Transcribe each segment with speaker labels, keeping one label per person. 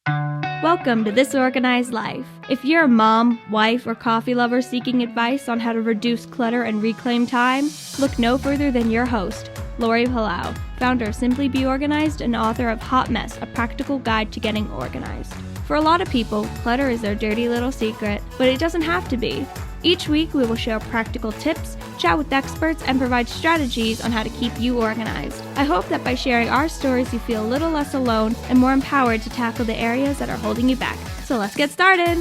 Speaker 1: Welcome to This Organized Life. If you're a mom, wife, or coffee lover seeking advice on how to reduce clutter and reclaim time, look no further than your host, Lori Palau, founder of Simply Be Organized and author of Hot Mess, a practical guide to getting organized. For a lot of people, clutter is their dirty little secret, but it doesn't have to be. Each week, we will share practical tips, chat with experts, and provide strategies on how to keep you organized. I hope that by sharing our stories, you feel a little less alone and more empowered to tackle the areas that are holding you back. So let's get started.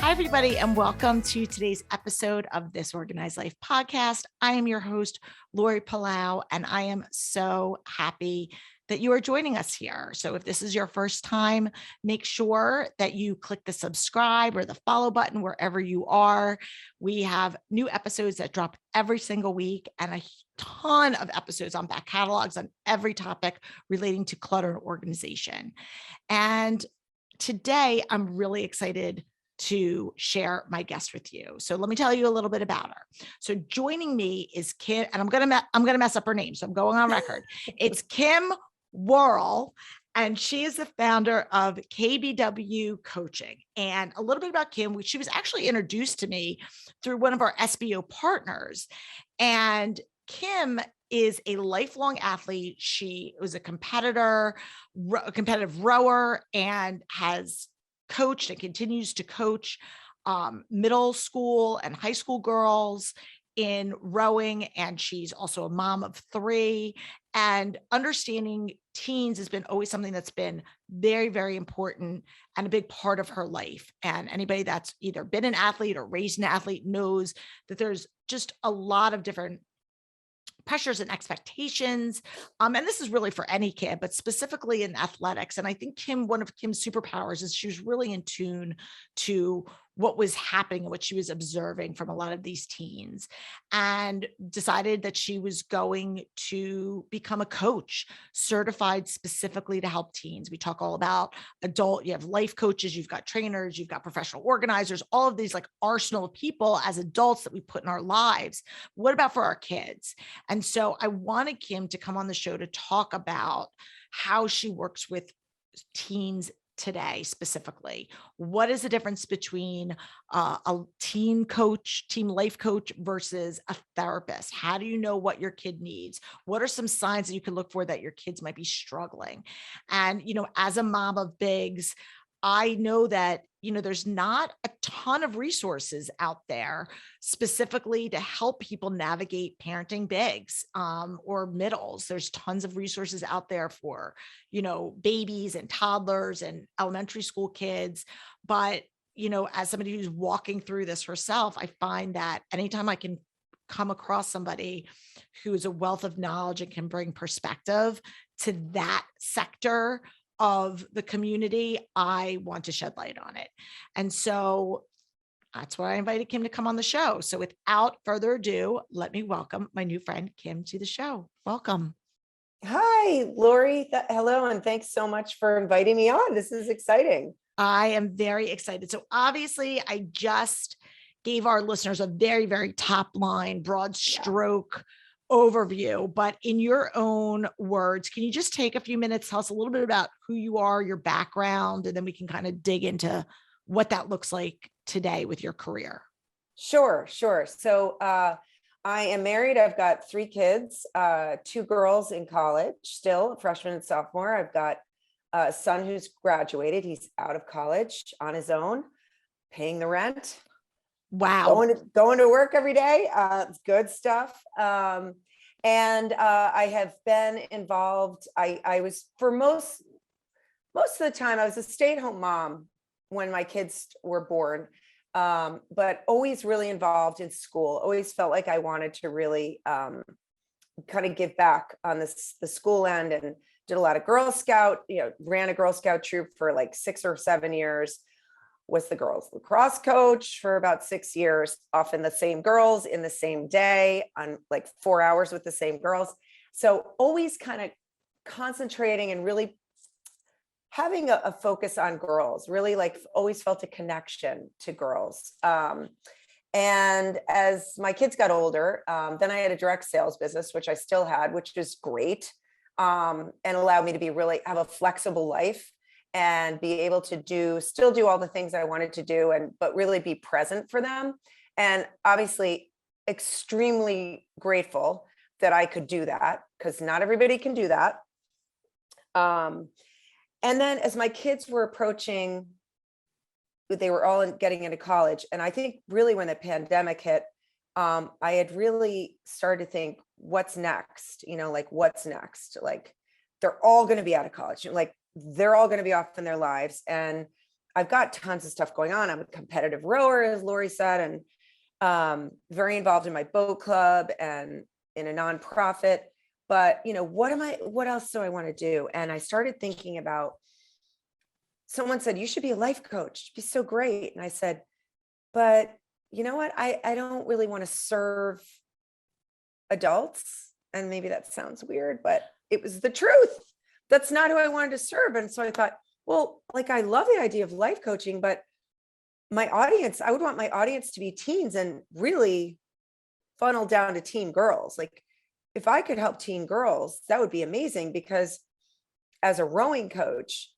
Speaker 2: Hi, everybody, and welcome to today's episode of This Organized Life podcast. I am your host, Lori Palau, and I am so happy that you are joining us here. So if this is your first time, make sure that you click the subscribe or the follow button wherever you are. We have new episodes that drop every single week and a ton of episodes on back catalogs on every topic relating to clutter and organization. And today, I'm really excited to share my guest with you. So let me tell you a little bit about her. So joining me is Kim, and I'm gonna mess up her name, so I'm going on record. It's Kim Worrell, and she is the founder of KBW Coaching. And a little bit about Kim, she was actually introduced to me through one of our SBO partners. And Kim is a lifelong athlete. She was a competitive rower, and has coached and continues to coach middle school and high school girls in rowing. And she's also a mom of 3. And understanding teens has been always something that's been very, very important and a big part of her life. And anybody that's either been an athlete or raised an athlete knows that there's just a lot of different pressures and expectations. And this is really for any kid, but specifically in athletics. And I think one of Kim's superpowers is she was really in tune to what was happening and what she was observing from a lot of these teens, and decided that she was going to become a coach certified specifically to help teens. We talk all about you have life coaches, you've got trainers, you've got professional organizers, all of these like arsenal of people as adults that we put in our lives. What about for our kids? And so I wanted Kim to come on the show to talk about how she works with teens today specifically. What is the difference between a teen life coach versus a therapist? How do you know what your kid needs? What are some signs that you can look for that your kids might be struggling? And, as a mom of bigs, I know that, there's not a ton of resources out there specifically to help people navigate parenting bigs or middles. There's tons of resources out there for, babies and toddlers and elementary school kids. But, as somebody who's walking through this herself, I find that anytime I can come across somebody who is a wealth of knowledge and can bring perspective to that sector of the community, I want to shed light on it. And so that's why I invited Kim to come on the show. So without further ado, let me welcome my new friend, Kim, to the show. Welcome.
Speaker 3: Hi, Lori. Hello, and thanks so much for inviting me on. This is exciting.
Speaker 2: I am very excited. So obviously, I just gave our listeners a very, very top line, broad stroke overview, but in your own words, can you just take a few minutes, tell us a little bit about who you are, your background, and then we can kind of dig into what that looks like today with your career?
Speaker 3: Sure. So I am married. I've got 3 kids, 2 girls in college, still a freshman and sophomore. I've got a son who's graduated. He's out of college on his own, paying the rent.
Speaker 2: Wow.
Speaker 3: Going to work every day. It's good stuff. And I have been involved. I was, for most of the time, I was a stay-at-home mom when my kids were born, but always really involved in school. Always felt like I wanted to really kind of give back on the school end, and did a lot of Girl Scout, ran a Girl Scout troop for like 6 or 7 years. Was the girls' lacrosse coach for about 6 years, often the same girls in the same day on like 4 hours with the same girls. So always kind of concentrating and really having a focus on girls, really like always felt a connection to girls. And as my kids got older, then I had a direct sales business, which I still had, which is great, and allowed me to have a flexible life and be able to still do all the things I wanted to do, but really be present for them. And obviously extremely grateful that I could do that, because not everybody can do that. And then as my kids were approaching, they were all getting into college. And I think really when the pandemic hit, I had really started to think, what's next? Like, what's next? Like, they're all going to be out of college. Like, they're all going to be off in their lives. And I've got tons of stuff going on. I'm a competitive rower, as Lori said, and very involved in my boat club and in a nonprofit. But, what else do I want to do? And I started thinking about, someone said, you should be a life coach. It'd be so great. And I said, but you know what? I don't really want to serve adults. And maybe that sounds weird, but it was the truth. That's not who I wanted to serve. And so I thought, well, like, I love the idea of life coaching, but I would want my audience to be teens and really funnel down to teen girls. Like, if I could help teen girls, that would be amazing, because as a rowing coach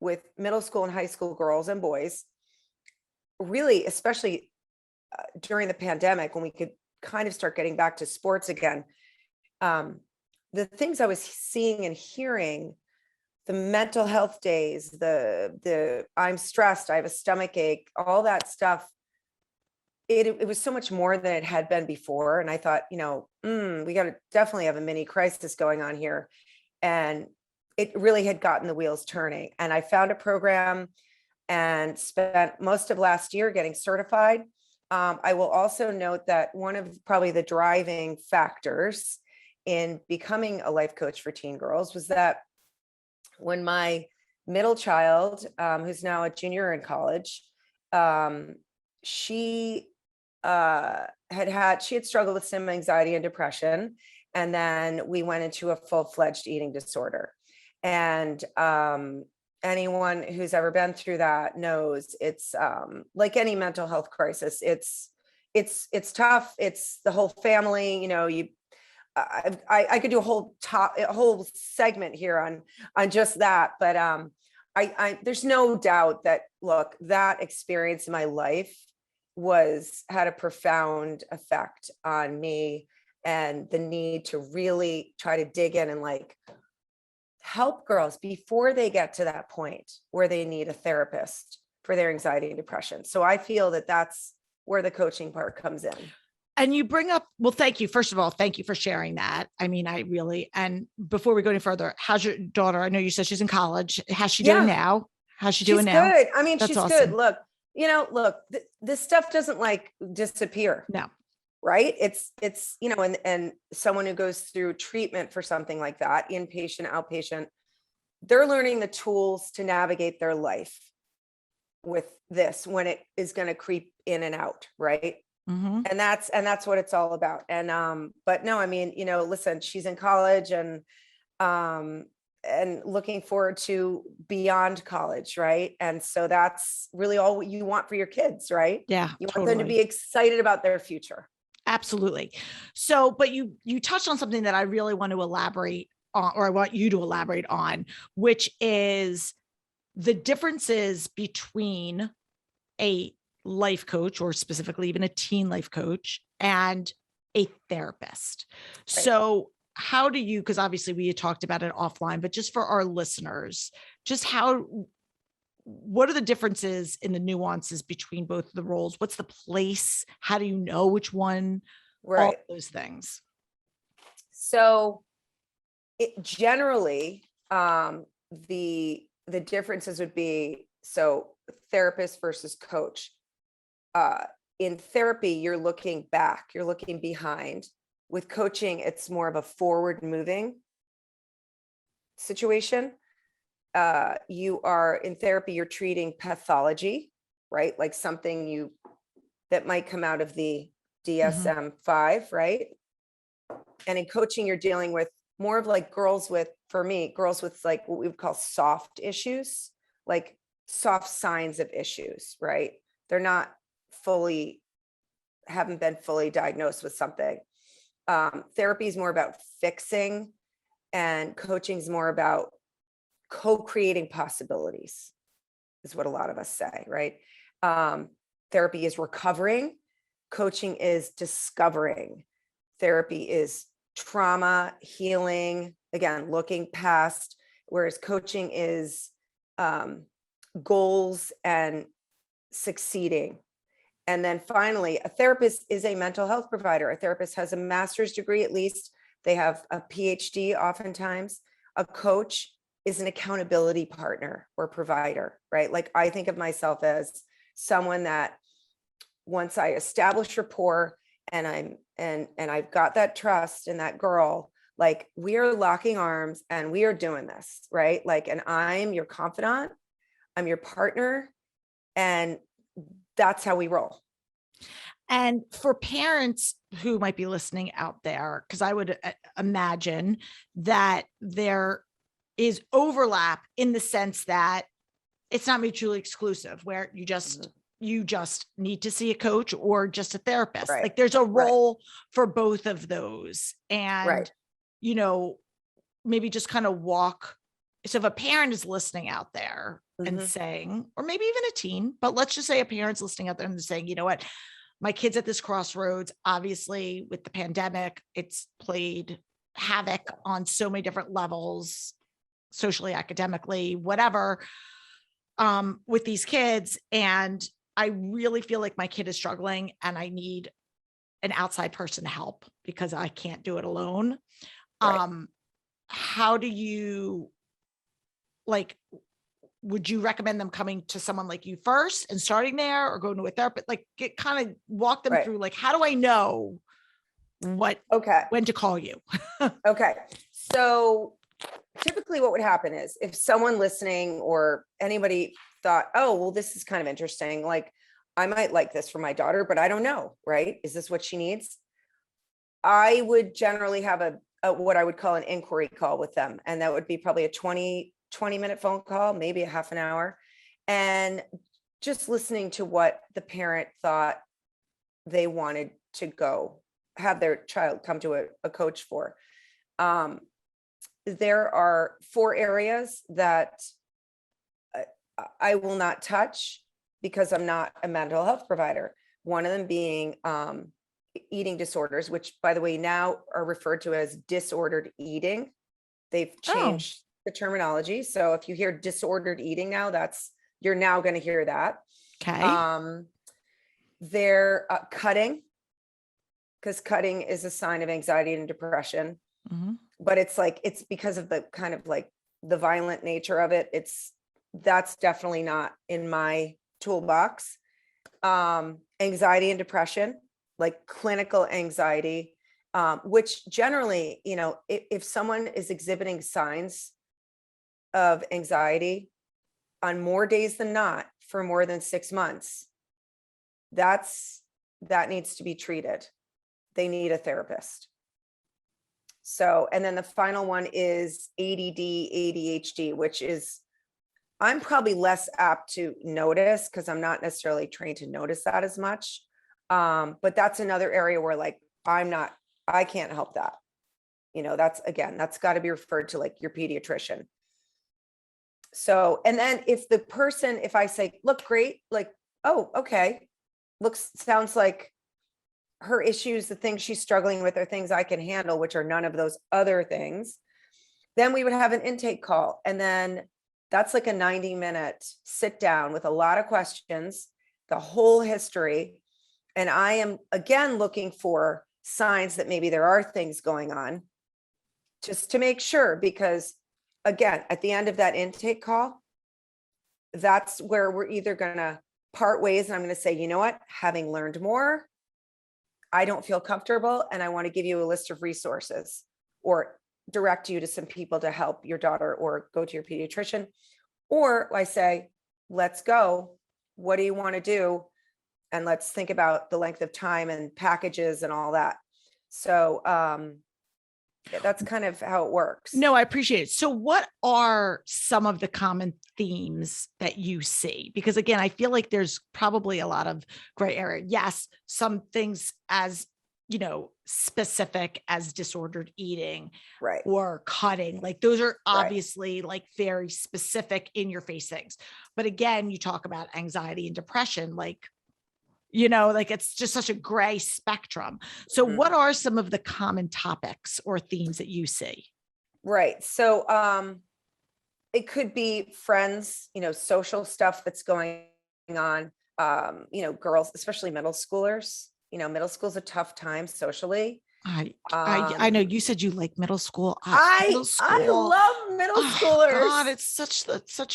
Speaker 3: with middle school and high school girls and boys, really, especially during the pandemic, when we could kind of start getting back to sports again, the things I was seeing and hearing, the mental health days, the I'm stressed, I have a stomach ache, all that stuff, it was so much more than it had been before. And I thought, we got to definitely have a mini crisis going on here. And it really had gotten the wheels turning. And I found a program and spent most of last year getting certified. I will also note that one of probably the driving factors in becoming a life coach for teen girls was that when my middle child, who's now a junior in college, she had struggled with some anxiety and depression. And then we went into a full-fledged eating disorder. And anyone who's ever been through that knows it's like any mental health crisis. It's tough. It's the whole family. I could do a whole segment here on just that. But I there's no doubt that, look, that experience in my life had a profound effect on me, and the need to really try to dig in and like help girls before they get to that point where they need a therapist for their anxiety and depression. So I feel that that's where the coaching part comes in.
Speaker 2: And you bring up, well, thank you. First of all, thank you for sharing that. I mean, and before we go any further, how's your daughter? I know you said she's in college. How's she doing now? How's she doing now?
Speaker 3: Good. I mean,
Speaker 2: That's
Speaker 3: she's
Speaker 2: awesome.
Speaker 3: good. Look, this stuff doesn't like disappear.
Speaker 2: No.
Speaker 3: Right. It's, and someone who goes through treatment for something like that, inpatient, outpatient, they're learning the tools to navigate their life with this when it is going to creep in and out. Right.
Speaker 2: Mm-hmm.
Speaker 3: And that's what it's all about. And, but no, I mean, listen, she's in college and looking forward to beyond college. Right. And so that's really all you want for your kids, right?
Speaker 2: Yeah.
Speaker 3: You want them to be excited about their future.
Speaker 2: Absolutely. So, but you touched on something that I really want to elaborate on, or I want you to elaborate on, which is the differences between a life coach, or specifically even a teen life coach, and a therapist. Right. So how do you, because obviously we had talked about it offline, but just for our listeners, what are the differences in the nuances between both of the roles? What's the place? How do you know which one?
Speaker 3: Right.
Speaker 2: All those things.
Speaker 3: So generally, the differences would be, so therapist versus coach. In therapy, you're looking back, you're looking behind. With coaching, it's more of a forward moving situation. You are in therapy, you're treating pathology, right? Like something that might come out of the DSM-5, right? And in coaching, you're dealing with more of like girls with like what we would call soft issues, like soft signs of issues, right? They're not fully haven't been fully diagnosed with something. Therapy is more about fixing, and coaching is more about co-creating possibilities, is what a lot of us say, right? Therapy is recovering. Coaching is discovering. Therapy is trauma, healing, again, looking past, whereas coaching is goals and succeeding. And then finally, a therapist is a mental health provider. A therapist has a master's degree, at least. They have a PhD oftentimes. A coach is an accountability partner or provider, right? Like, I think of myself as someone that once I establish rapport and I've got that trust in that girl, like, we are locking arms and we are doing this, right? Like, and I'm your confidant, I'm your partner, and that's how we roll.
Speaker 2: And for parents who might be listening out there, because I would imagine that there is overlap in the sense that it's not mutually exclusive, where you just need to see a coach or just a therapist.
Speaker 3: Right.
Speaker 2: Like, there's a role for both of those. And, you know, maybe just kind of walk. So if a parent is listening out there and saying, or maybe even a teen, but let's just say a parent's listening out there and saying, you know what, my kid's at this crossroads. Obviously, with the pandemic, it's played havoc on so many different levels, socially, academically, whatever, with these kids. And I really feel like my kid is struggling and I need an outside person to help because I can't do it alone.
Speaker 3: Right.
Speaker 2: How do you, like, would you recommend them coming to someone like you first and starting there, or going to a therapist? Like, get kind of walk them through, like, how do I know when to call you?
Speaker 3: Okay. So typically what would happen is, if someone listening or anybody thought, oh, well, this is kind of interesting, like, I might like this for my daughter, but I don't know, right? Is this what she needs? I would generally have a what I would call an inquiry call with them. And that would be probably a 20-minute phone call, maybe a half an hour. And just listening to what the parent thought they wanted to go have their child come to a coach for. There are 4 areas that I will not touch because I'm not a mental health provider. One of them being eating disorders, which, by the way, now are referred to as disordered eating. They've changed the terminology. So if you hear disordered eating now, you're now going to hear that.
Speaker 2: Okay.
Speaker 3: They're cutting, because cutting is a sign of anxiety and depression. But it's because of the kind of like the violent nature of it. That's definitely not in my toolbox. Anxiety and depression, like clinical anxiety, which generally, you know, if someone is exhibiting signs of anxiety on more days than not for more than 6 months, that needs to be treated. They need a therapist. So, and then the final one is ADD, ADHD, which is, I'm probably less apt to notice because I'm not necessarily trained to notice that as much. But that's another area where, like, I can't help that. You know, that's got to be referred to like your pediatrician. So, and then if I say, look, great, like, oh, okay, sounds like her issues, the things she's struggling with, are things I can handle, which are none of those other things, then we would have an intake call. And then that's like a 90-minute sit down with a lot of questions, the whole history. And I am, again, looking for signs that maybe there are things going on, just to make sure, because again, at the end of that intake call, that's where we're either going to part ways and I'm going to say, you know what, having learned more, I don't feel comfortable and I want to give you a list of resources or direct you to some people to help your daughter, or go to your pediatrician. Or I say, let's go. What do you want to do? And let's think about the length of time and packages and all that. So That's kind of how it works.
Speaker 2: No, I appreciate it. So what are some of the common themes that you see? Because again, I feel like there's probably a lot of gray area. Yes, some things as, specific as disordered eating
Speaker 3: Right.
Speaker 2: or cutting, like those are
Speaker 3: Right.
Speaker 2: obviously like very specific in your face things. But again, you talk about anxiety and depression, like it's just such a gray spectrum. So
Speaker 3: Mhm.
Speaker 2: what are some of the common topics or themes that you see?
Speaker 3: Right. So it could be friends, social stuff that's going on. Girls, especially middle schoolers. Middle school's a tough time socially.
Speaker 2: I know you said you like middle school. Middle
Speaker 3: I
Speaker 2: school.
Speaker 3: love middle
Speaker 2: Oh
Speaker 3: schoolers.
Speaker 2: God, it's such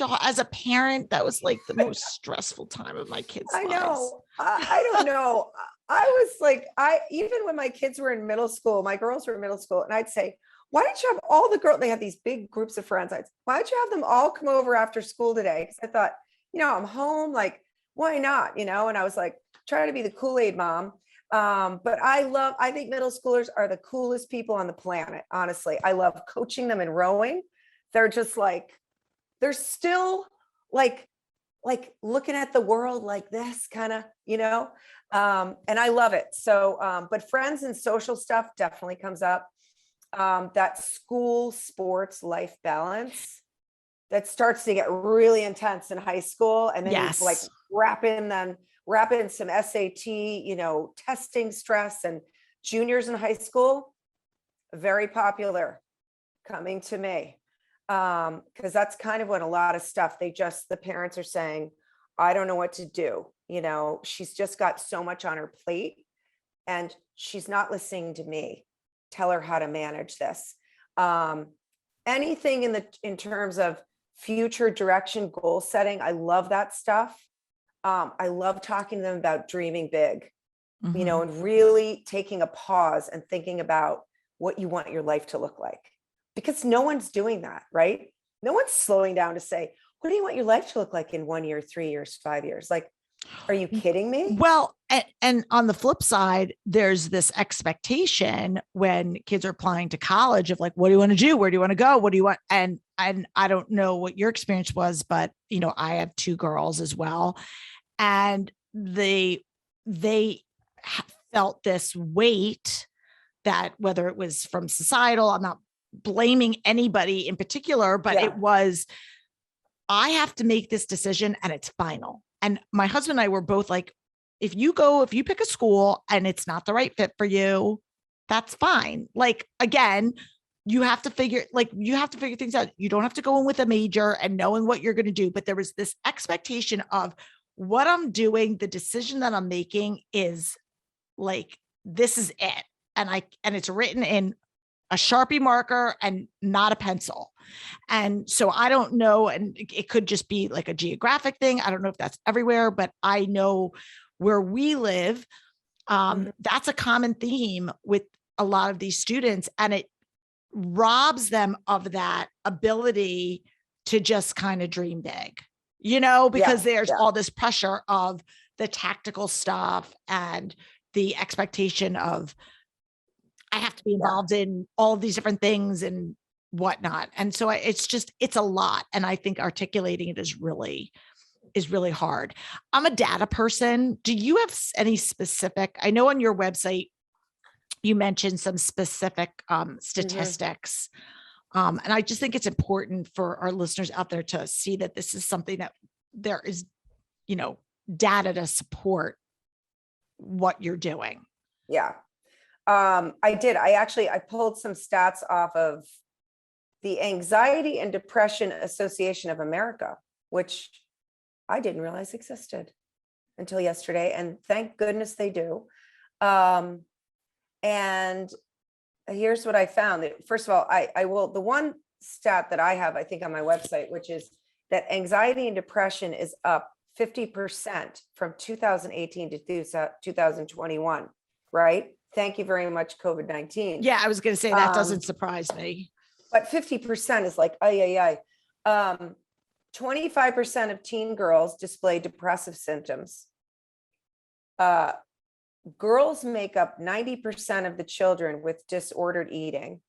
Speaker 2: a, as a parent, that was like the most stressful time of my kids'
Speaker 3: I
Speaker 2: lives.
Speaker 3: know. I don't know. I was like, even when my kids were in middle school, my girls were in middle school, and I'd say, why don't you have all the girls? They have these big groups of friends. Why don't you have them all come over after school today? Because I thought, I'm home. Like, why not? And I was like, trying to be the Kool-Aid mom. But I think middle schoolers are the coolest people on the planet. Honestly, I love coaching them in rowing. They're just like, they're still like looking at the world like this kind of, and I love it. So, but friends and social stuff definitely comes up. That school sports life balance that starts to get really intense in high school. And then
Speaker 2: Yes.
Speaker 3: you like wrap in some SAT, testing stress, and juniors in high school, very popular coming to me. Because that's kind of when a lot of stuff, the parents are saying, I don't know what to do. She's just got so much on her plate and she's not listening to me. Tell her how to manage this. Anything in terms of future direction, goal setting, I love that stuff. I love talking to them about dreaming big, and really taking a pause and thinking about what you want your life to look like. Because no one's doing that, right? No one's slowing down to say, what do you want your life to look like in 1 year, 3 years, 5 years? Like, are you kidding me?
Speaker 2: Well, and on the flip side, there's this expectation when kids are applying to college of like, what do you want to do? Where do you want to go? What do you want? And I don't know what your experience was, but I have 2 girls as well. And they felt this weight that, whether it was from societal, I'm not blaming anybody in particular, but it was, I have to make this decision and it's final. And my husband and I were both like, if you pick a school and it's not the right fit for you, that's fine. Like, again, you have to figure things out. You don't have to go in with a major and knowing what you're going to do. But there was this expectation of what I'm doing, the decision that I'm making is like, this is it. And it's written in a Sharpie marker and not a pencil. And so I don't know. And it could just be like a geographic thing. I don't know if that's everywhere, but I know where we live, that's a common theme with a lot of these students. And it robs them of that ability to just kind of dream big, because there's all this pressure of the tactical stuff and the expectation of, I have to be involved in all of these different things and whatnot. And so it's a lot. And I think articulating it is really hard. I'm a data person. Do you have any specific, I know on your website, you mentioned some specific statistics. And I just think it's important for our listeners out there to see that this is something that there is, data to support what you're doing.
Speaker 3: Yeah. I pulled some stats off of the Anxiety and Depression Association of America, which I didn't realize existed until yesterday. And thank goodness they do. And here's what I found. First of all, the one stat that I have, I think on my website, which is that anxiety and depression is up 50% from 2018 to 2021, right? Thank you very much, COVID-19.
Speaker 2: Yeah, I was going to say that doesn't surprise me.
Speaker 3: But 50% is like, 25% of teen girls display depressive symptoms. Girls make up 90% of the children with disordered eating.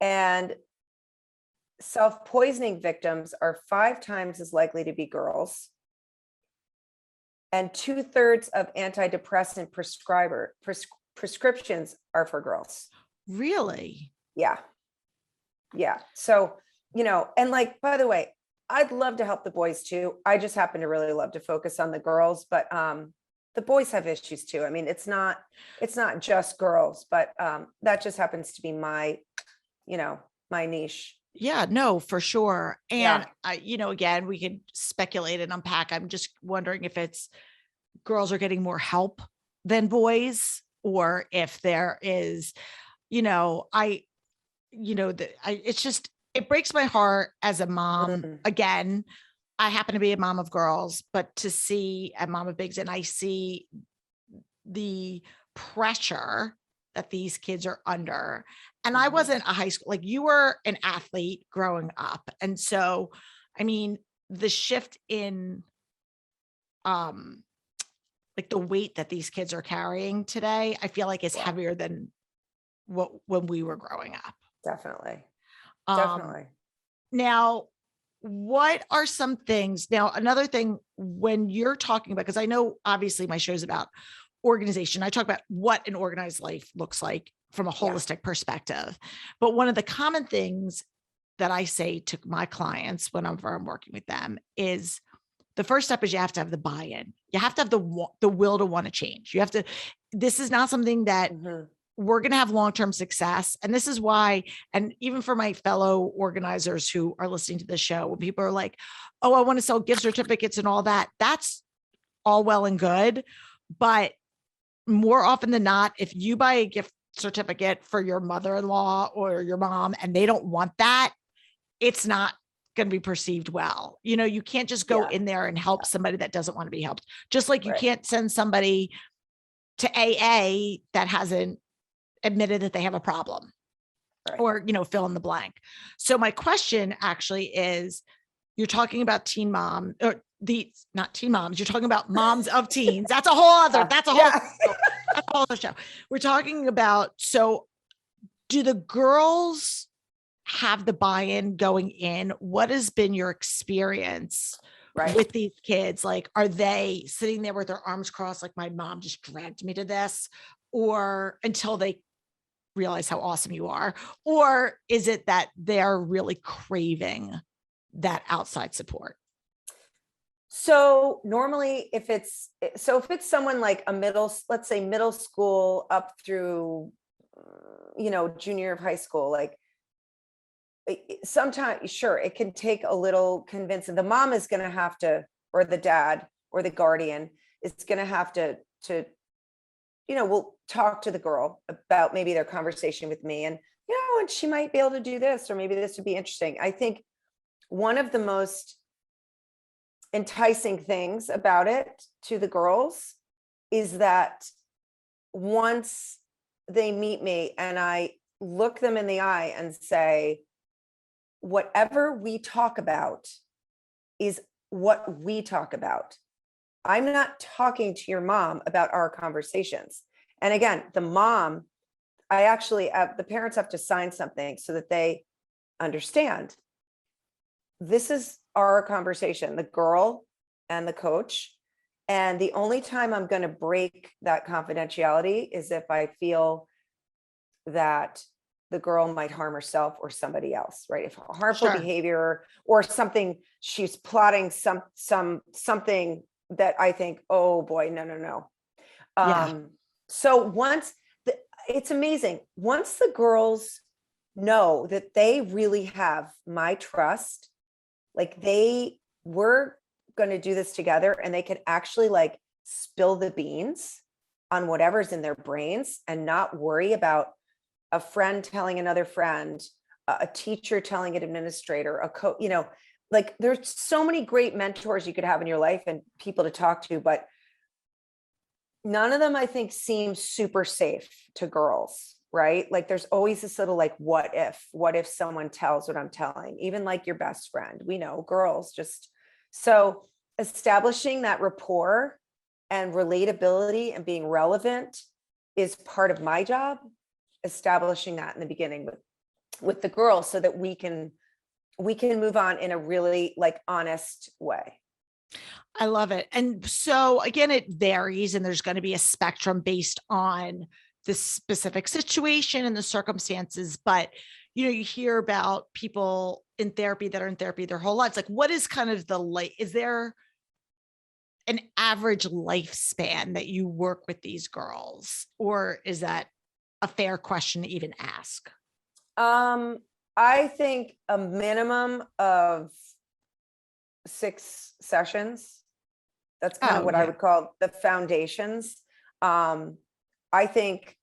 Speaker 3: And self-poisoning victims are 5 times as likely to be girls. And 2/3 of antidepressant prescriptions are for girls.
Speaker 2: Really?
Speaker 3: Yeah. Yeah. So, and like, by the way, I'd love to help the boys too. I just happen to really love to focus on the girls, but the boys have issues too. I mean, it's not just girls, but that just happens to be my niche.
Speaker 2: Yeah, no, for sure. And
Speaker 3: Yeah.
Speaker 2: again, we could speculate and unpack. I'm just wondering if it's girls are getting more help than boys, or if there is, it's just, it breaks my heart as a mom.
Speaker 3: Mm.
Speaker 2: Again, I happen to be a mom of girls, but to see a mom of bigs, and I see the pressure that these kids are under. And I wasn't a high school, like you were an athlete growing up. And so, I mean, the shift in, like the weight that these kids are carrying today, I feel like is heavier than when we were growing up.
Speaker 3: Definitely.
Speaker 2: Now, what are some things? Now, another thing when you're talking about, because I know obviously my show's about organization, I talk about what an organized life looks like from a holistic perspective. But one of the common things that I say to my clients whenever I'm working with them is the first step is you have to have the buy-in. You have to have the will to want to change. You have to, this is not something that we're going to have long-term success. And this is why, and even for my fellow organizers who are listening to the show, when people are like, oh, I want to sell gift certificates and all that, that's all well and good. But more often than not, if you buy a gift certificate for your mother-in-law or your mom and they don't want that, it's not going to be perceived well. You can't just go in there and help somebody that doesn't want to be helped. Just like you can't send somebody to AA that hasn't admitted that they have a problem, or, fill in the blank. So my question actually is, you're talking about teen mom, or not teen moms, you're talking about moms of teens. That's a whole other show. We're talking about, so do the girls have the buy-in going in? What has been your experience with these kids? Like, are they sitting there with their arms crossed, like my mom just dragged me to this, or until they realize how awesome you are? Or is it that they're really craving that outside support?
Speaker 3: So normally if it's someone like let's say middle school up through, junior of high school, like sometimes, sure, it can take a little convincing. The mom is going to have to, or the dad or the guardian is going to have to, we'll talk to the girl about maybe their conversation with me, and, and she might be able to do this, or maybe this would be interesting. I think one of the most enticing things about it to the girls is that once they meet me and I look them in the eye and say, whatever we talk about is what we talk about. I'm not talking to your mom about our conversations. And again, the mom, the parents have to sign something so that they understand this is our conversation, the girl and the coach. And the only time I'm going to break that confidentiality is if I feel that the girl might harm herself or somebody else, right? If harmful behavior or something, she's plotting something that I think, oh boy, no. So it's amazing. Once the girls know that they really have my trust, like we're going to do this together, and they can actually like spill the beans on whatever's in their brains and not worry about a friend telling another friend, a teacher telling an administrator, a coach, like there's so many great mentors you could have in your life and people to talk to, but none of them, I think, seem super safe to girls, right? Like there's always this little, like, what if someone tells what I'm telling, even like your best friend, we know girls just, so establishing that rapport and relatability and being relevant is part of my job. Establishing that in the beginning with the girl so that we can move on in a really like honest way.
Speaker 2: I love it. And so again, it varies and there's going to be a spectrum based on the specific situation and the circumstances. But, you hear about people in therapy that are in therapy their whole lives. Like, what is kind of is there an average lifespan that you work with these girls? Or is that a fair question to even ask?
Speaker 3: I think a minimum of 6 sessions. That's kind of what I would call the foundations. I think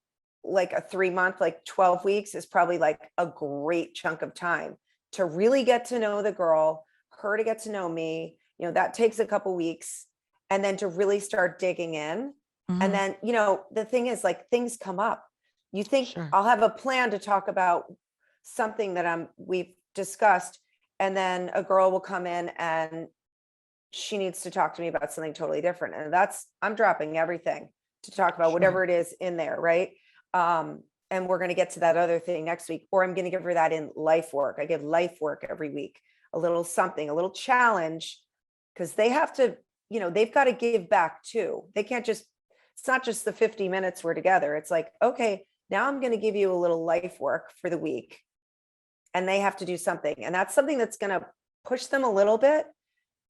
Speaker 3: like a 3-month, like 12 weeks is probably like a great chunk of time to really get to know the girl, her to get to know me. That takes a couple weeks, and then to really start digging in.
Speaker 2: Mm-hmm.
Speaker 3: And then, the thing is, like, things come up. You think
Speaker 2: Sure.
Speaker 3: I'll have a plan to talk about something that we've discussed, and then a girl will come in and she needs to talk to me about something totally different. And I'm dropping everything to talk about whatever it is in there. Right. And we're going to get to that other thing next week, or I'm going to give her that in life work. I give life work every week, a little something, a little challenge, because they have to, they've got to give back too. They can't it's not just the 50 minutes we're together. It's like, okay, now I'm going to give you a little life work for the week, and they have to do something. And that's something that's going to push them a little bit,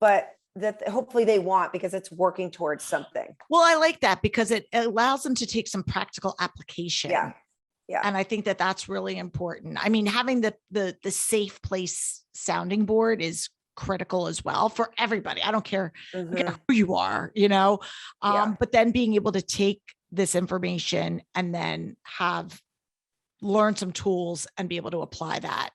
Speaker 3: but that hopefully they want, because it's working towards something.
Speaker 2: Well, I like that because it allows them to take some practical application.
Speaker 3: Yeah. Yeah.
Speaker 2: And I think that that's really important. I mean, having the safe place sounding board is critical as well for everybody. I don't care, who you are, but then being able to take this information and then learn some tools and be able to apply that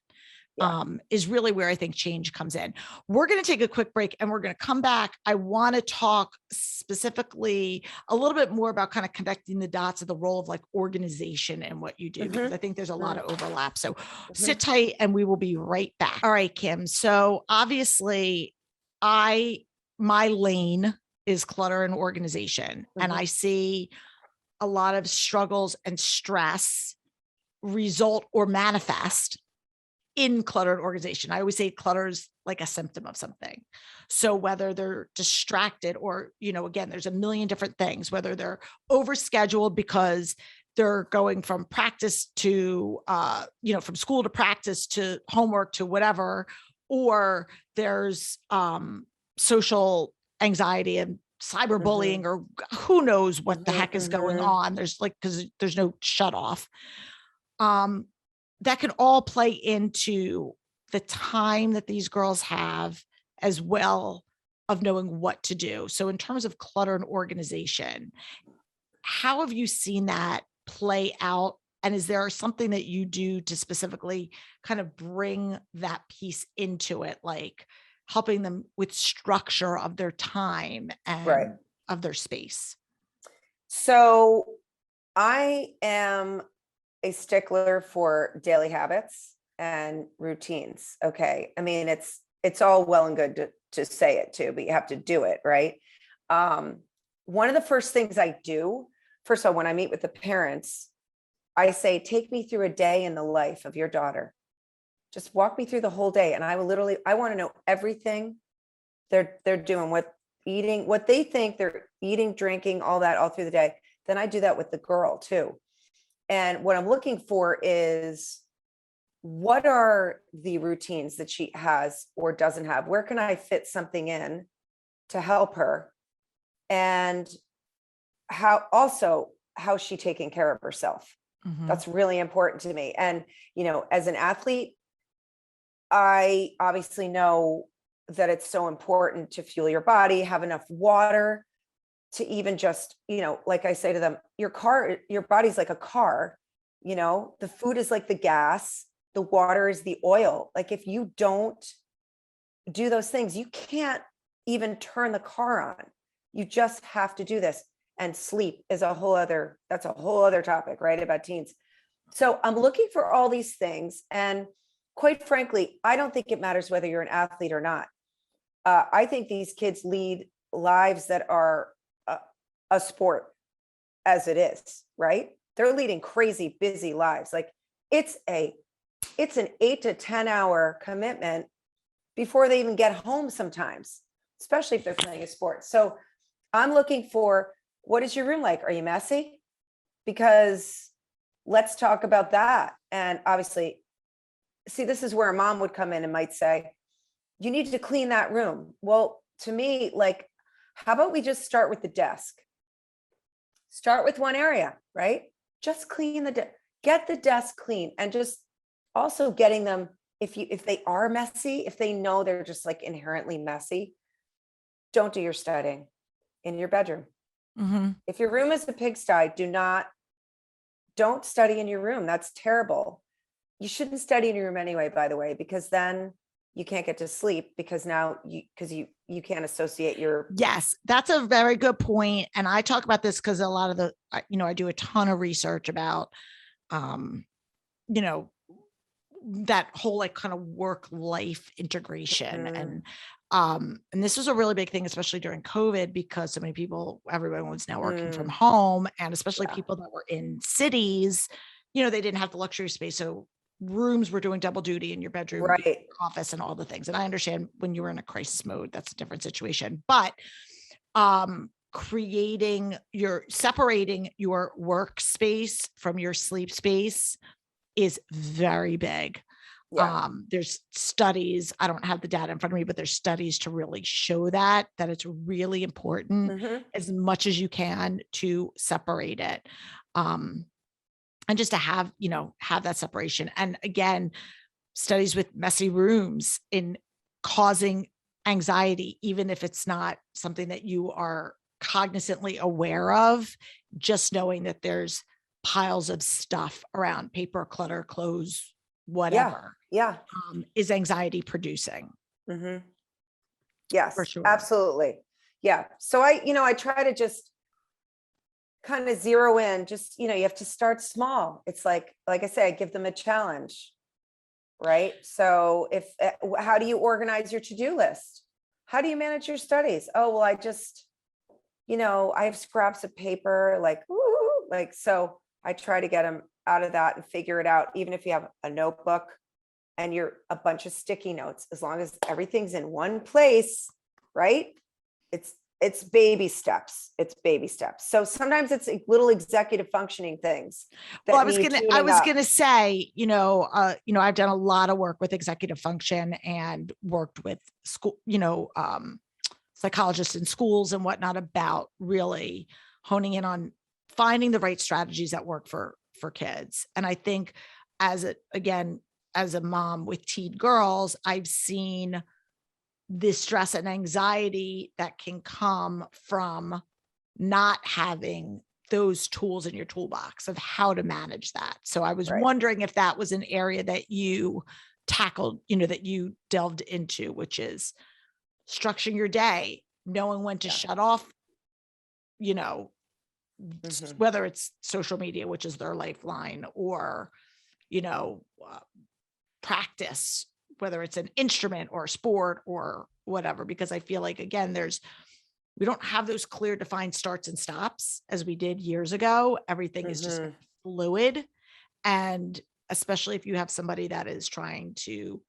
Speaker 2: is really where I think change comes in. We're going to take a quick break and we're going to come back. I want to talk specifically a little bit more about kind of connecting the dots of the role of like organization and what you do, because I think there's a lot of overlap. So sit tight and we will be right back. All right, Kim. So obviously my lane is clutter and organization, and I see a lot of struggles and stress result or manifest in cluttered organization. I always say clutter is like a symptom of something. So whether they're distracted or, again, there's a million different things, whether they're overscheduled because they're going from practice to, from school to practice to homework to whatever, or there's social anxiety and cyberbullying, or who knows what the heck is going on. Because there's no shut off. That can all play into the time that these girls have, as well of knowing what to do. So in terms of clutter and organization, how have you seen that play out? And is there something that you do to specifically kind of bring that piece into it, like helping them with structure of their time and of their space?
Speaker 3: So I am a stickler for daily habits and routines. Okay. I mean, it's all well and good to say it too, but you have to do it. Right. One of the first things I do, first of all, when I meet with the parents, I say, take me through a day in the life of your daughter. Just walk me through the whole day. And I want to know everything they're doing, what they think they're eating, drinking, all that, all through the day. Then I do that with the girl too. And what I'm looking for is, what are the routines that she has or doesn't have? Where can I fit something in to help her? And how's she taking care of herself? That's really important to me. And, as an athlete, I obviously know that it's so important to fuel your body, have enough water, to even just, like I say to them, your body's like a car, the food is like the gas, the water is the oil. Like, if you don't do those things, you can't even turn the car on. You just have to do this. And sleep is that's a whole other topic, right? About teens. So I'm looking for all these things. And quite frankly, I don't think it matters whether you're an athlete or not. I think these kids lead lives that are a sport as it is, right? They're leading crazy, busy lives. Like, it's a it's an 8 to 10 hour commitment before they even get home sometimes, especially if they're playing a sport. So I'm looking for, what is your room like? Are you messy? Because let's talk about that. And obviously, see, this is where a mom would come in and might say, you need to clean that room. Well, to me, like, how about we just start with the desk? Start with one area, right? Just clean get the desk clean, and just also getting them, if they are messy, if they know they're just like inherently messy, don't do your studying in your bedroom.
Speaker 2: Mm-hmm.
Speaker 3: If your room is a pigsty, don't study in your room. That's terrible. You shouldn't study in your room anyway, by the way, because then you can't get to sleep, because now you can't associate your.
Speaker 2: Yes, that's a very good point. And I talk about this because a lot of I do a ton of research about, you know, that whole like kind of work life integration. And this was a really big thing, especially during COVID, because so many everyone was now working from home, and especially people that were in cities, they didn't have the luxury space. So rooms were doing double duty in your bedroom,
Speaker 3: right,
Speaker 2: your office, and all the things. And I understand when you were in a crisis mode, that's a different situation, but separating your workspace from your sleep space is very big.
Speaker 3: yeah.
Speaker 2: There's studies, I don't have the data in front of me, but there's studies to really show that it's really important as much as you can to separate it. And just to have that separation. And again, studies with messy rooms in causing anxiety, even if it's not something that you are cognizantly aware of, just knowing that there's piles of stuff around, paper, clutter, clothes, whatever, is anxiety producing.
Speaker 3: Yes,
Speaker 2: for sure.
Speaker 3: Absolutely. Yeah. So I try to just kind of zero in, just, you have to start small. It's like I say, I give them a challenge, right? So how do you organize your to-do list? How do you manage your studies? Oh, well, I just, I have scraps of paper, so I try to get them out of that and figure it out. Even if you have a notebook and you're a bunch of sticky notes, as long as everything's in one place, right? It's baby steps. So sometimes it's little executive functioning things.
Speaker 2: Well, I was gonna say, I've done a lot of work with executive function and worked with school, psychologists in schools and whatnot, about really honing in on finding the right strategies that work for kids. And I think as a mom with teen girls, I've seen this stress and anxiety that can come from not having those tools in your toolbox of how to manage that. So I was wondering if that was an area that you tackled, that you delved into, which is structuring your day, knowing when to shut off, whether it's social media, which is their lifeline, or, practice, whether it's an instrument or a sport or whatever, because I feel like, again, we don't have those clear defined starts and stops as we did years ago. Everything is just fluid. And especially if you have somebody that is trying to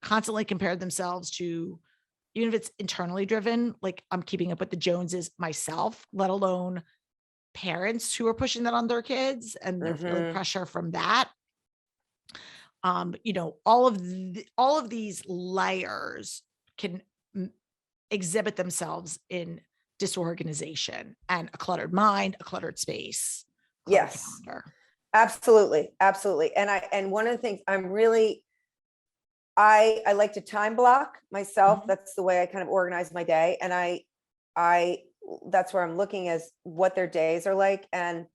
Speaker 2: constantly compare themselves to, even if it's internally driven, like I'm keeping up with the Joneses myself, let alone parents who are pushing that on their kids and they're feeling pressure from that. All of these layers can exhibit themselves in disorganization and a cluttered mind, a cluttered space.
Speaker 3: Yes, calendar. Absolutely. And one of the things I like to time block myself. That's the way I kind of organize my day. And I that's where I'm looking as what their days are like. And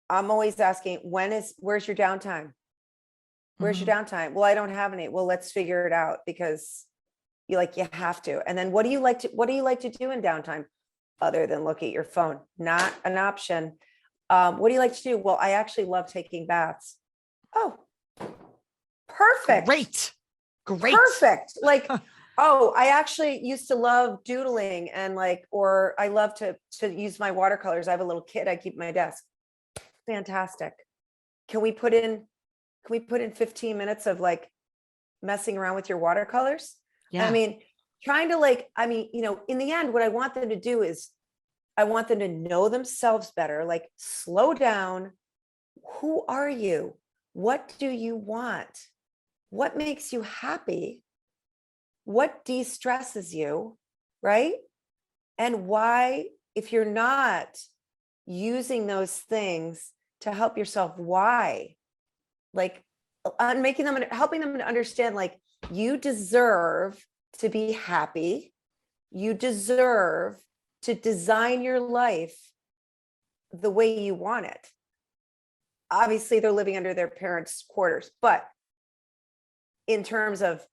Speaker 3: I'm always asking, where's your downtime? Where's your downtime? Well, I don't have any. Well, let's figure it out, because you have to. And then what do you like to do in downtime other than look at your phone? Not an option. What do you like to do? Well, I actually love taking baths. Oh, perfect.
Speaker 2: Great.
Speaker 3: Perfect. I actually used to love doodling and or I love to use my watercolors. I have a little kit I keep at my desk. Fantastic. Can we put in can we put in 15 minutes of like messing around with your watercolors?
Speaker 2: Yeah.
Speaker 3: I mean, trying to in the end, what I want them to do is I want them to know themselves better, like slow down. Who are you? What do you want? What makes you happy? What de-stresses you, right? And why, if you're not using those things to help yourself, why? Like helping them to understand, like, you deserve to be happy. You deserve to design your life the way you want it. Obviously, they're living under their parents' quarters, but in terms of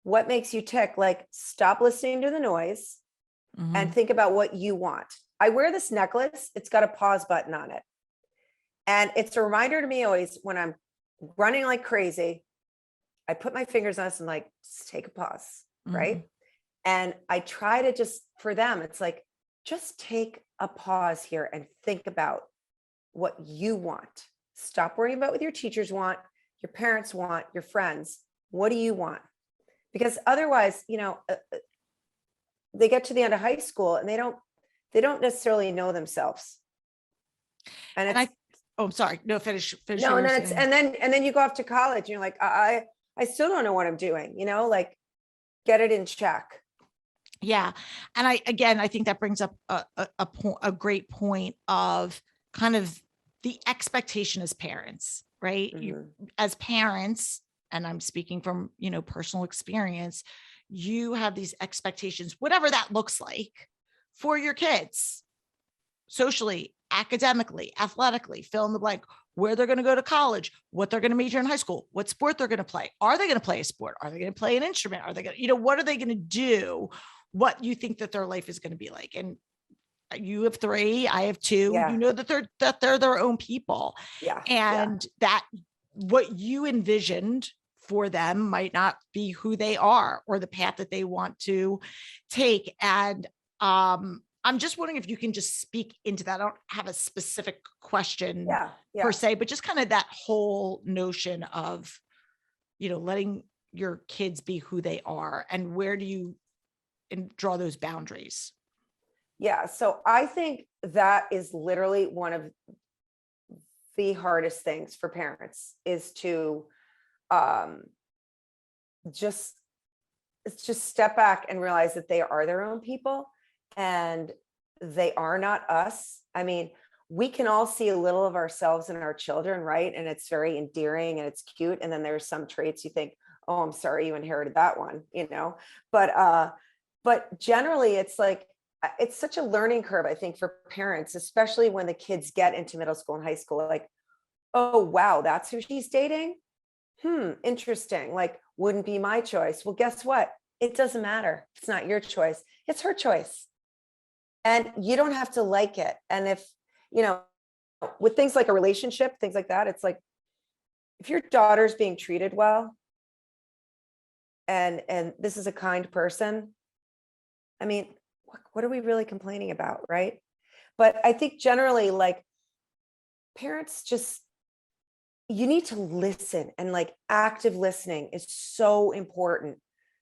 Speaker 3: what makes you tick, like, stop listening to the noise and think about what you want. I wear this necklace. It's got a pause button on it. And it's a reminder to me always when I'm running like crazy, I put my fingers on this and like, just take a pause, right? And I try to just, for them, it's like, just take a pause here and think about what you want. Stop worrying about what your teachers want, your parents want, your friends. What do you want? Because otherwise, they get to the end of high school and they don't necessarily know themselves. And it's,
Speaker 2: I'm sorry. No, finish.
Speaker 3: no, and then and then you go off to college and you're like, I still don't know what I'm doing, like, get it in check.
Speaker 2: Yeah. And I think that brings up a great point of kind of the expectation as parents, right? You, as parents, and I'm speaking from, personal experience, you have these expectations, whatever that looks like, for your kids, socially, academically, athletically, fill in the blank, where they're going to go to college, what they're going to major in high school, what sport they're going to play. Are they going to play a sport? Are they going to play an instrument? Are they going to, what are they going to do? What you think that their life is going to be like? And you have 3, I have 2,
Speaker 3: Yeah.
Speaker 2: that they're their own people.
Speaker 3: Yeah.
Speaker 2: And that what you envisioned for them might not be who they are or the path that they want to take. And I'm just wondering if you can just speak into that. I don't have a specific question per se, but just kind of that whole notion of, letting your kids be who they are, and where do you draw those boundaries?
Speaker 3: Yeah. So I think that is literally one of the hardest things for parents, is to just step back and realize that they are their own people and they are not us. I mean, we can all see a little of ourselves in our children, right? And it's very endearing and it's cute. And then there's some traits you think, oh, I'm sorry, you inherited that one, but generally it's like, it's such a learning curve, I think, for parents, especially when the kids get into middle school and high school, like, oh, wow, that's who she's dating. Interesting. Like, wouldn't be my choice. Well, guess what? It doesn't matter. It's not your choice. It's her choice. And you don't have to like it. And if, with things like a relationship, things like that, it's like, if your daughter's being treated well, and this is a kind person, I mean, what are we really complaining about, right? But I think generally, like, parents just, you need to listen, and like active listening is so important.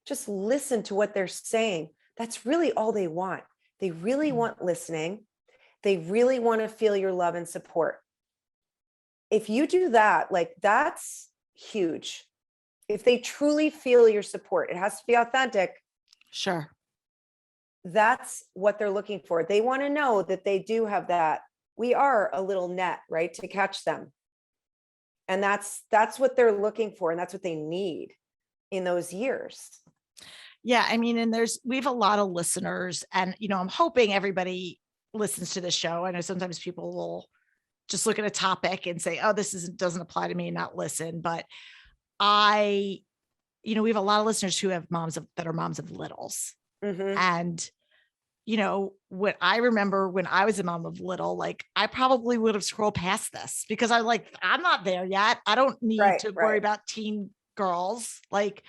Speaker 3: Just listen to what they're saying. That's really all they want. They really want listening. They really want to feel your love and support. If you do that, like, that's huge. If they truly feel your support, it has to be authentic.
Speaker 2: Sure.
Speaker 3: That's what they're looking for. They want to know that they do have that. We are a little net, right, to catch them. And that's what they're looking for. And that's what they need in those years.
Speaker 2: Yeah. I mean, and we have a lot of listeners, and, I'm hoping everybody listens to this show. I know sometimes people will just look at a topic and say, oh, doesn't apply to me, and not listen. But we have a lot of listeners who have that are moms of littles. And, what I remember when I was a mom of little, like, I probably would have scrolled past this because I'm not there yet. I don't need to worry about teen girls. Like,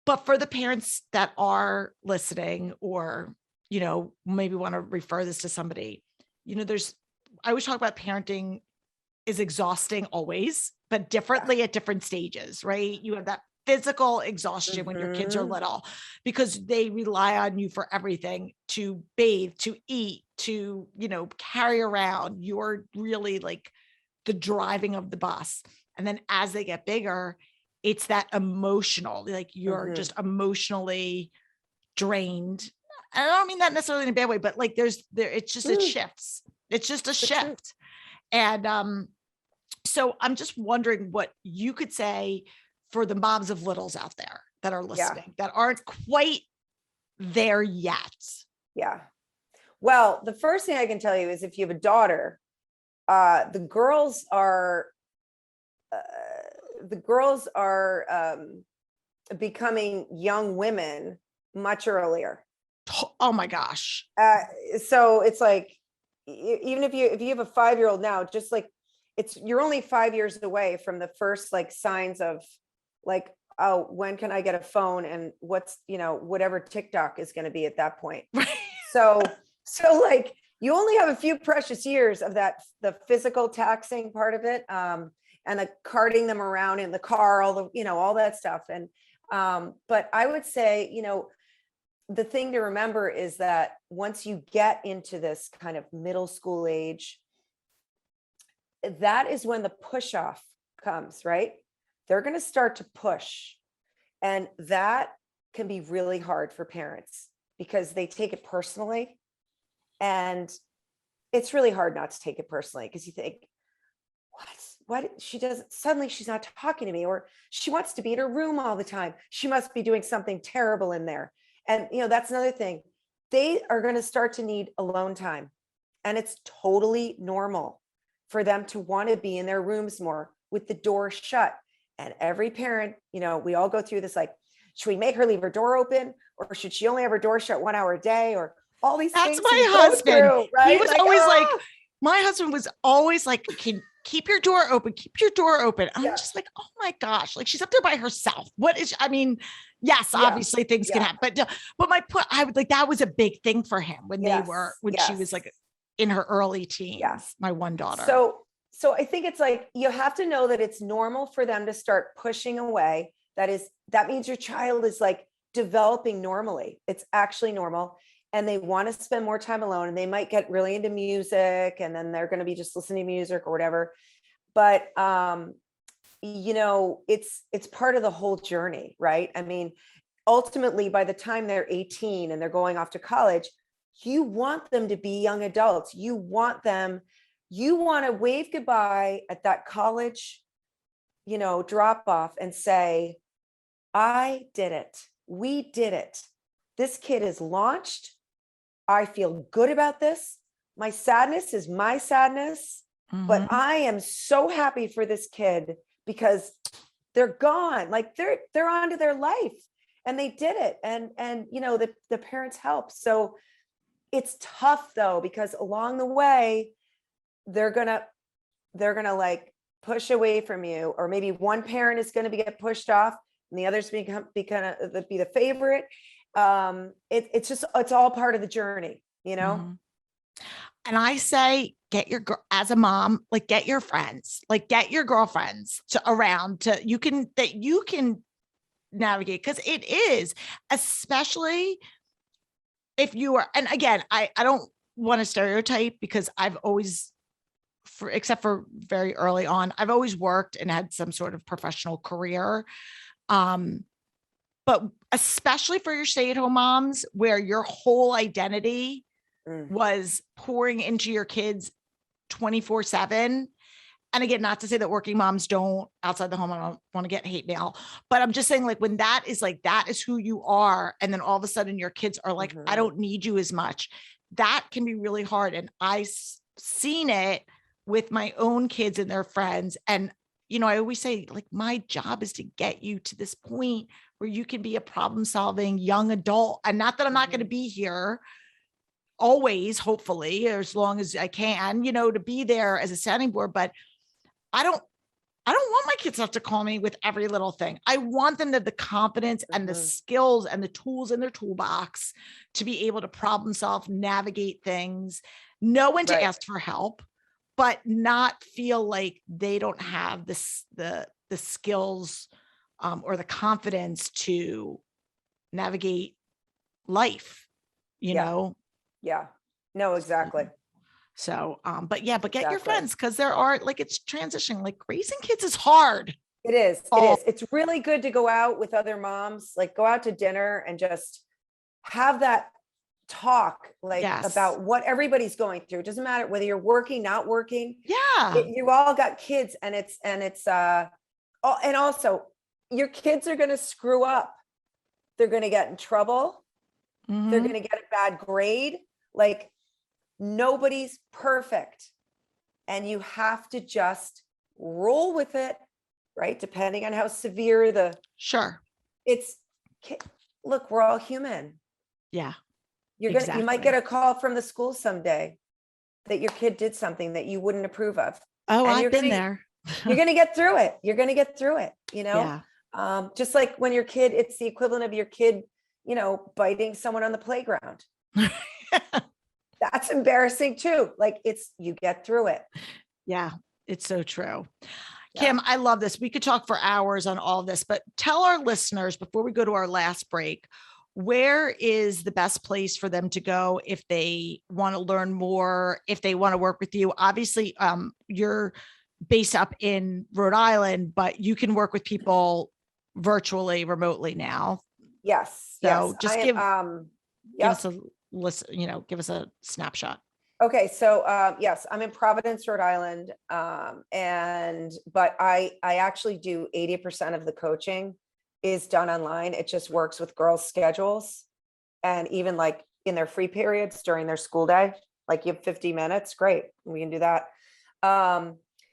Speaker 2: but for the parents that are listening, or, maybe want to refer this to somebody, I always talk about parenting is exhausting always. but differently at different stages, right? You have that physical exhaustion when your kids are little because they rely on you for everything, to bathe, to eat, to, carry around. You're really like the driving of the bus. And then as they get bigger, it's that emotional, like you're just emotionally drained. And I don't mean that necessarily in a bad way, but like it's just, it shifts. It's just a shift. And, so I'm just wondering what you could say for the moms of littles out there that are listening that aren't quite there yet.
Speaker 3: Yeah. Well, the first thing I can tell you is if you have a daughter, the girls are becoming young women much earlier.
Speaker 2: Oh my gosh.
Speaker 3: So it's like, even if you have a 5-year-old now, just like you're only 5 years away from the first like signs of like, oh, when can I get a phone? And what's, whatever TikTok is going to be at that point. So like you only have a few precious years of that, the physical taxing part of it. And the carting them around in the car, all the, all that stuff. And, but I would say, the thing to remember is that once you get into this kind of middle school age, that is when the push off comes, right? They're going to start to push. And that can be really hard for parents because they take it personally. And it's really hard not to take it personally because you think, what she does, suddenly she's not talking to me, or she wants to be in her room all the time. She must be doing something terrible in there. And, that's another thing. They are going to start to need alone time. And it's totally normal for them to want to be in their rooms more with the door shut. And every parent, we all go through this, like, should we make her leave her door open, or should she only have her door shut 1 hour a day, or all these things.
Speaker 2: That's my husband.
Speaker 3: Through, right?
Speaker 2: He was always like, my husband was always like, keep your door open, keep your door open. I'm just like, oh my gosh, like she's up there by herself. Yes, obviously things can happen, but my point, I would like, that was a big thing for him when she was like in her early teens, my one daughter.
Speaker 3: So I think it's like, you have to know that it's normal for them to start pushing away. That means your child is like developing normally. It's actually normal. And they want to spend more time alone, and they might get really into music, and then they're going to be just listening to music or whatever. But, it's part of the whole journey, right? I mean, ultimately, by the time they're 18 and they're going off to college, you want them to be young adults. You want to wave goodbye at that college, drop off and say, I did it. We did it. This kid is launched. I feel good about this. My sadness is my sadness, but I am so happy for this kid because they're gone. Like they're on to their life and they did it. And the parents help. So it's tough though, because along the way, they're going to like push away from you, or maybe one parent is going to get pushed off and the others be the favorite. It's all part of the journey,
Speaker 2: And I say, as a mom, like get your friends, like get your girlfriends you can navigate. Cause it is, especially if you are, and again, I don't want to stereotype because I've always, except for very early on, I've always worked and had some sort of professional career. But especially for your stay-at-home moms, where your whole identity was pouring into your kids 24/7. And again, not to say that working moms don't outside the home, I don't want to get hate mail, but I'm just saying, like, when that is who you are. And then all of a sudden your kids are like, I don't need you as much. That can be really hard. And I've seen it with my own kids and their friends. And, I always say, like, my job is to get you to this point where you can be a problem solving young adult. And not that I'm not going to be here always, hopefully, or as long as I can, to be there as a sounding board. But I don't want my kids to have to call me with every little thing. I want them to have the confidence and the skills and the tools in their toolbox to be able to problem solve, navigate things, know when to ask for help. but not feel like they don't have the skills or the confidence to navigate life, you know?
Speaker 3: Yeah. No, exactly.
Speaker 2: So, but get your
Speaker 3: Exactly.
Speaker 2: friends, because there are like, it's transitioning, like raising kids is hard.
Speaker 3: It is. It is. It's really good to go out with other moms, like go out to dinner and just have that talk, like
Speaker 2: Yes.
Speaker 3: about what everybody's going through. It doesn't matter whether you're working, not working.
Speaker 2: Yeah.
Speaker 3: You all got kids, and it's and also your kids are going to screw up. They're going to get in trouble. They're going to get a bad grade. Like, nobody's perfect. And you have to just roll with it, right? Depending on how severe
Speaker 2: Sure.
Speaker 3: Look, we're all human.
Speaker 2: Yeah.
Speaker 3: You might get a call from the school someday that your kid did something that you wouldn't approve of.
Speaker 2: Oh,
Speaker 3: and
Speaker 2: I've been there.
Speaker 3: You're going to get through it. You're going to get through it, you know?
Speaker 2: Yeah.
Speaker 3: Just like when your kid, it's the equivalent of your kid, biting someone on the playground. That's embarrassing too. Like, you get through it.
Speaker 2: Yeah, it's so true. Kim, I love this. We could talk for hours on all of this, but tell our listeners before we go to our last break, where is the best place for them to go if they want to learn more, if they want to work with you? Obviously, you're based up in Rhode Island, but you can work with people virtually, remotely now.
Speaker 3: Yes.
Speaker 2: So just give us a listen, give us a snapshot.
Speaker 3: Okay. So, yes, I'm in Providence, Rhode Island. But I actually do 80% of the coaching is done online. It just works with girls' schedules. And even like in their free periods during their school day, like you have 50 minutes, great. We can do that.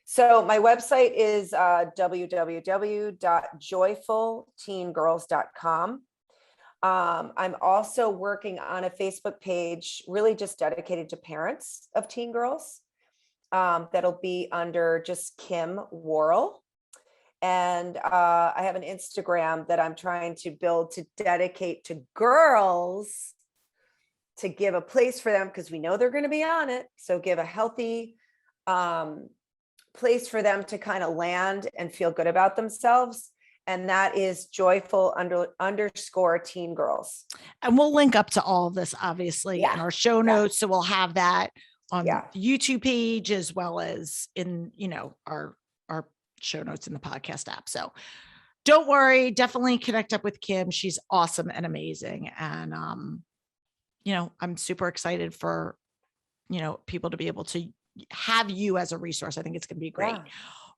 Speaker 3: So my website is www.joyfulteengirls.com. I'm also working on a Facebook page, really just dedicated to parents of teen girls. That'll be under just Kim Worrell. And I have an Instagram that I'm trying to build to dedicate to girls, to give a place for them, because we know they're going to be on it. So give a healthy place for them to kind of land and feel good about themselves. And that is joyful_teen girls.
Speaker 2: And we'll link up to all of this, obviously, in our show notes. So we'll have that on the YouTube page, as well as in, our show notes in the podcast app. So don't worry, definitely connect up with Kim. She's awesome and amazing. And, I'm super excited for, people to be able to have you as a resource. I think it's going to be great. Yeah.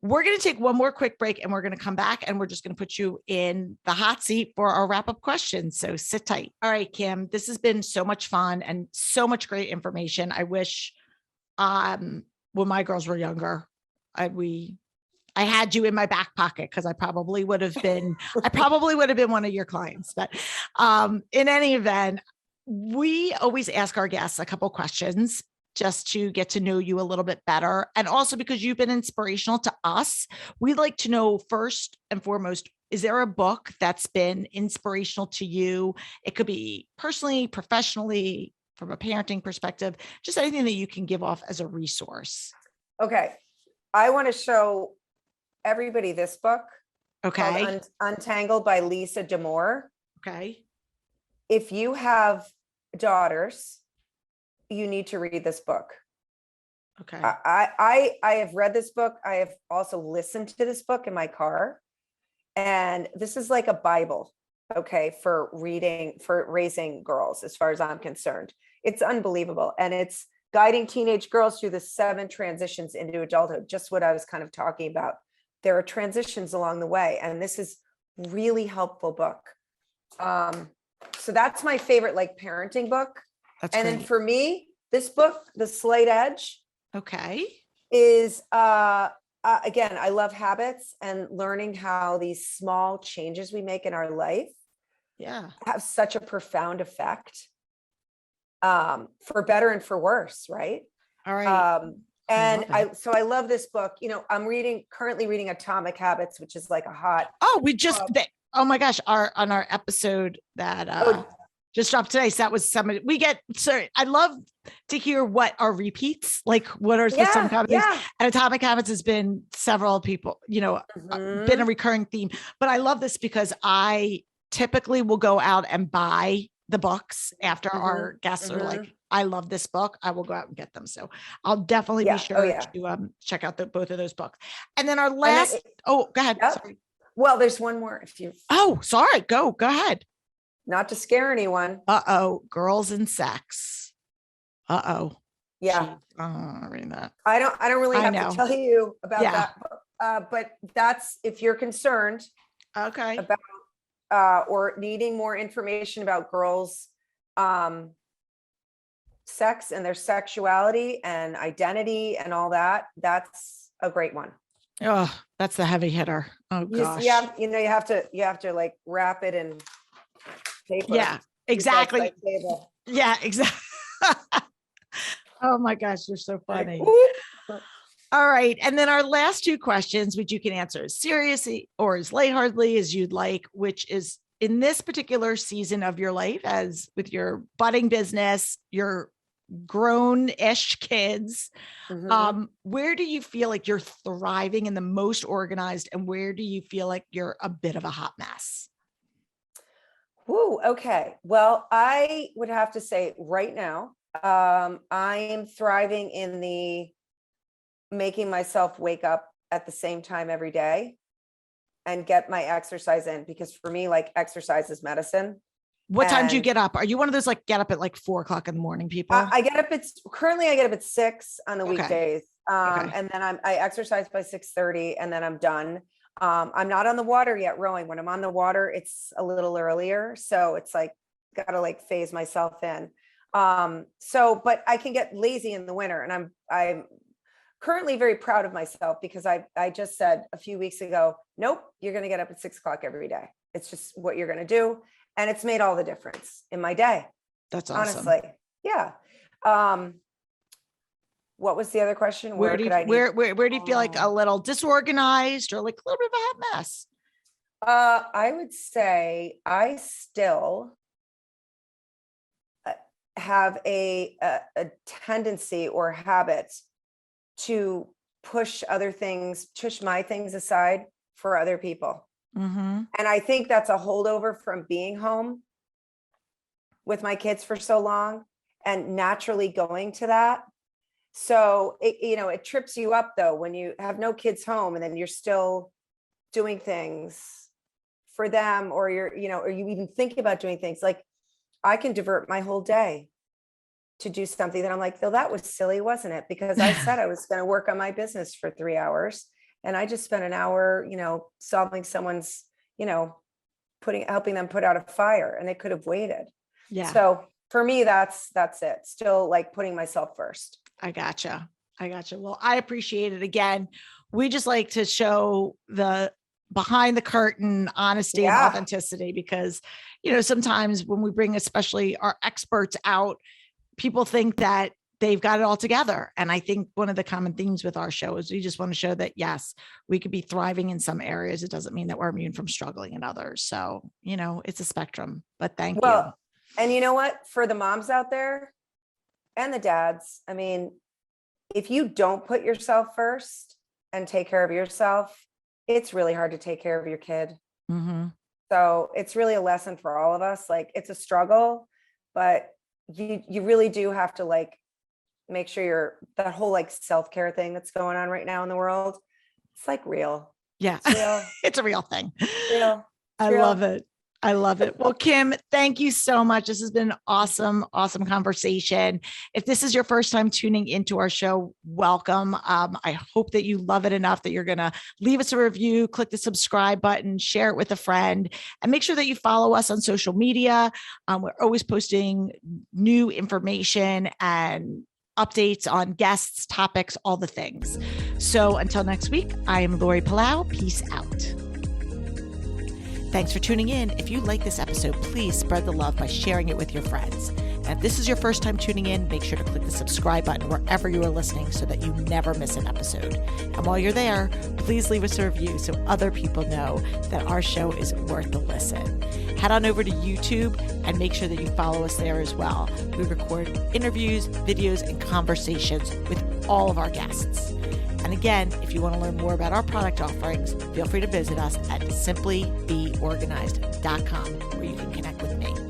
Speaker 2: We're going to take one more quick break, and we're going to come back, and we're just going to put you in the hot seat for our wrap-up questions. So sit tight. All right, Kim, this has been so much fun and so much great information. I wish when my girls were younger, I had you in my back pocket, because I probably would have been one of your clients. But in any event, we always ask our guests a couple questions just to get to know you a little bit better. And also because you've been inspirational to us, we'd like to know, first and foremost, is there a book that's been inspirational to you? It could be personally, professionally, from a parenting perspective, just anything that you can give off as a resource.
Speaker 3: Okay. I want to show everybody this book.
Speaker 2: Okay.
Speaker 3: Untangled by Lisa D'Amour.
Speaker 2: Okay.
Speaker 3: If you have daughters, you need to read this book.
Speaker 2: Okay.
Speaker 3: I have read this book. I have also listened to this book in my car. And this is like a Bible, okay, for raising girls, as far as I'm concerned. It's unbelievable. And it's guiding teenage girls through the 7 transitions into adulthood, just what I was kind of talking about. There are transitions along the way. And this is really helpful book. So that's my favorite, like, parenting book. That's great. Then for me, this book, The Slight Edge,
Speaker 2: okay,
Speaker 3: is again, I love habits and learning how these small changes we make in our life have such a profound effect, for better and for worse, right?
Speaker 2: All right.
Speaker 3: So I love this book. I'm currently reading Atomic Habits, which is like a hot.
Speaker 2: Oh, oh my gosh, on our episode that just dropped today. So that was we get, so I love to hear what are repeats, like what are some common things. And Atomic Habits has been several people, been a recurring theme, but I love this because I typically will go out and buy the books after our guests are like, I love this book. I will go out and get them. So I'll definitely be sure to check out both of those books. And then our last, go ahead. Sorry.
Speaker 3: Well, there's one more. If you,
Speaker 2: sorry. Go ahead.
Speaker 3: Not to scare anyone.
Speaker 2: Girls and sex.
Speaker 3: Yeah.
Speaker 2: Reading that.
Speaker 3: I don't really have to tell you about that. But that's, if you're concerned about or needing more information about girls, sex and their sexuality and identity and all that, that's a great one.
Speaker 2: Oh, that's the heavy hitter. Oh gosh.
Speaker 3: You have to like wrap it in paper.
Speaker 2: Yeah, exactly. Yeah, exactly. Oh my gosh, you're so funny. All right. And then our last two questions, which you can answer as seriously or as lightheartedly as you'd like, which is, in this particular season of your life, as with your budding business, your grown-ish kids, where do you feel like you're thriving and the most organized, and where do you feel like you're a bit of a hot mess?
Speaker 3: Okay. Well, I would have to say right now, I'm thriving in the making myself wake up at the same time every day and get my exercise in, because for me, like, exercise is medicine.
Speaker 2: What time do you get up? Are you one of those like get up at like 4 o'clock in the morning people?
Speaker 3: I get up at 6 on the weekdays. And then I exercise by 6:30 and then I'm done. I'm not on the water yet rowing. When I'm on the water, it's a little earlier. So it's like, got to like phase myself in. But I can get lazy in the winter, and I'm currently very proud of myself because I just said a few weeks ago, nope, you're going to get up at 6 o'clock every day. It's just what you're going to do. And it's made all the difference in my day.
Speaker 2: That's awesome.
Speaker 3: Honestly. Yeah. What was the other question?
Speaker 2: Where do you feel like a little disorganized or like a little bit of a hot mess?
Speaker 3: I would say I still have a tendency or habit to push my things aside for other people. And I think that's a holdover from being home with my kids for so long and naturally going to that. So it trips you up though, when you have no kids home and then you're still doing things for them, or or you even think about doing things. Like, I can divert my whole day to do something that I'm like, though, that was silly, wasn't it? Because I said I was going to work on my business for 3 hours. And I just spent an hour, solving someone's, helping them put out a fire, and they could have waited.
Speaker 2: Yeah.
Speaker 3: So for me, that's it. Still like putting myself first.
Speaker 2: I gotcha. Well, I appreciate it. Again, we just like to show the behind the curtain honesty and authenticity, because, sometimes when we bring, especially our experts out, people think that they've got it all together. And I think one of the common themes with our show is we just want to show that, yes, we could be thriving in some areas. It doesn't mean that we're immune from struggling in others. So, it's a spectrum, but thank you.
Speaker 3: And you know what, for the moms out there and the dads, I mean, if you don't put yourself first and take care of yourself, it's really hard to take care of your kid. So it's really a lesson for all of us. Like, it's a struggle, but you really do have to like make sure that whole like self-care thing that's going on right now in the world, it's like real.
Speaker 2: Yeah.
Speaker 3: It's real.
Speaker 2: It's a real thing.
Speaker 3: Real.
Speaker 2: I love it. Well, Kim, thank you so much. This has been an awesome conversation. If this is your first time tuning into our show, welcome. I hope that you love it enough that you're going to leave us a review, click the subscribe button, share it with a friend, and make sure that you follow us on social media. We're always posting new information and updates on guests, topics, all the things. So until next week, I am Lori Palau. Peace out. Thanks for tuning in. If you like this episode, please spread the love by sharing it with your friends. And if this is your first time tuning in, make sure to click the subscribe button wherever you are listening so that you never miss an episode. And while you're there, please leave us a review so other people know that our show is worth a listen. Head on over to YouTube and make sure that you follow us there as well. We record interviews, videos, and conversations with all of our guests. And again, if you want to learn more about our product offerings, feel free to visit us at simplybeorganized.com where you can connect with me.